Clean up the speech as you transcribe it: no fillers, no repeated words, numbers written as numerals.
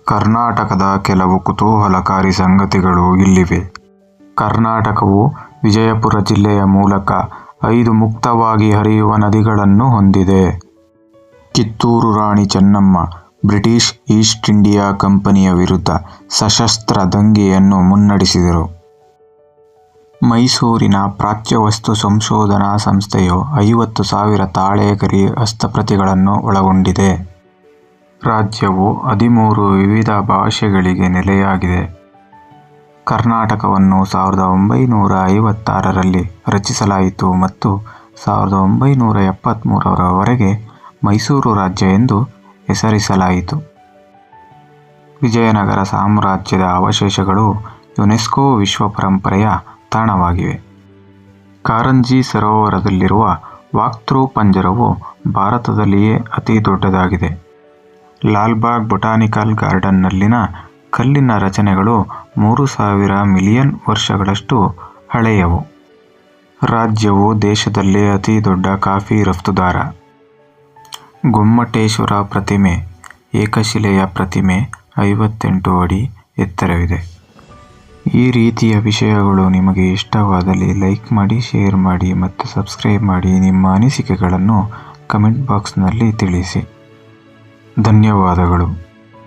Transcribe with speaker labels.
Speaker 1: ಕರ್ನಾಟಕದ ಕೆಲವು ಕುತೂಹಲಕಾರಿ ಸಂಗತಿಗಳು ಇಲ್ಲಿವೆ. ಕರ್ನಾಟಕವು ವಿಜಯಪುರ ಜಿಲ್ಲೆಯ ಮೂಲಕ 5 ಮುಕ್ತವಾಗಿ ಹರಿಯುವ ನದಿಗಳನ್ನು ಹೊಂದಿದೆ. Kittur Rani Chennamma British East India ಕಂಪನಿಯ ವಿರುದ್ಧ ಸಶಸ್ತ್ರ ದಂಗೆಯನ್ನು ಮುನ್ನಡೆಸಿದರು. ಮೈಸೂರಿನ ಪ್ರಾಚ್ಯವಸ್ತು ಸಂಶೋಧನಾ ಸಂಸ್ಥೆಯು 50,000 ತಾಳೆಗರಿ ಹಸ್ತಪ್ರತಿಗಳನ್ನು ಒಳಗೊಂಡಿದೆ. ರಾಜ್ಯವು 13 ವಿವಿಧ ಭಾಷೆಗಳಿಗೆ ನೆಲೆಯಾಗಿದೆ. ಕರ್ನಾಟಕವನ್ನು 1956ರಲ್ಲಿ ರಚಿಸಲಾಯಿತು ಮತ್ತು 1973ರವರೆಗೆ ಮೈಸೂರು ರಾಜ್ಯ ಎಂದು ಹೆಸರಿಸಲಾಯಿತು. ವಿಜಯನಗರ ಸಾಮ್ರಾಜ್ಯದ ಅವಶೇಷಗಳು ಯುನೆಸ್ಕೋ ವಿಶ್ವ ಪರಂಪರೆಯ ತಾಣವಾಗಿವೆ. ಕಾರಂಜಿ ಸರೋವರದಲ್ಲಿರುವ ವಾಕ್ಥ್ರೂ ಪಂಜರವು ಭಾರತದಲ್ಲಿಯೇ ಅತಿ ದೊಡ್ಡದಾಗಿದೆ. ಲಾಲ್ಬಾಗ್ ಬೊಟಾನಿಕಲ್ ಗಾರ್ಡನ್ನಲ್ಲಿನ ಕಲ್ಲಿನ ರಚನೆಗಳು 3,000 ಮಿಲಿಯನ್ ವರ್ಷಗಳಷ್ಟು ಹಳೆಯವು. ರಾಜ್ಯವು ದೇಶದಲ್ಲೇ ಅತಿ ದೊಡ್ಡ ಕಾಫಿ ರಫ್ತುದಾರ. ಗೊಮ್ಮಟೇಶ್ವರ ಪ್ರತಿಮೆ ಏಕಶಿಲೆಯ ಪ್ರತಿಮೆ 58 ಅಡಿ ಎತ್ತರವಿದೆ. ಈ ರೀತಿಯ ವಿಷಯಗಳು ನಿಮಗೆ ಇಷ್ಟವಾದಲ್ಲಿ ಲೈಕ್ ಮಾಡಿ, ಶೇರ್ ಮಾಡಿ ಮತ್ತು ಸಬ್ಸ್ಕ್ರೈಬ್ ಮಾಡಿ. ನಿಮ್ಮ ಅನಿಸಿಕೆಗಳನ್ನು ಕಮೆಂಟ್ ಬಾಕ್ಸ್ನಲ್ಲಿ ತಿಳಿಸಿ. ಧನ್ಯವಾದಗಳು.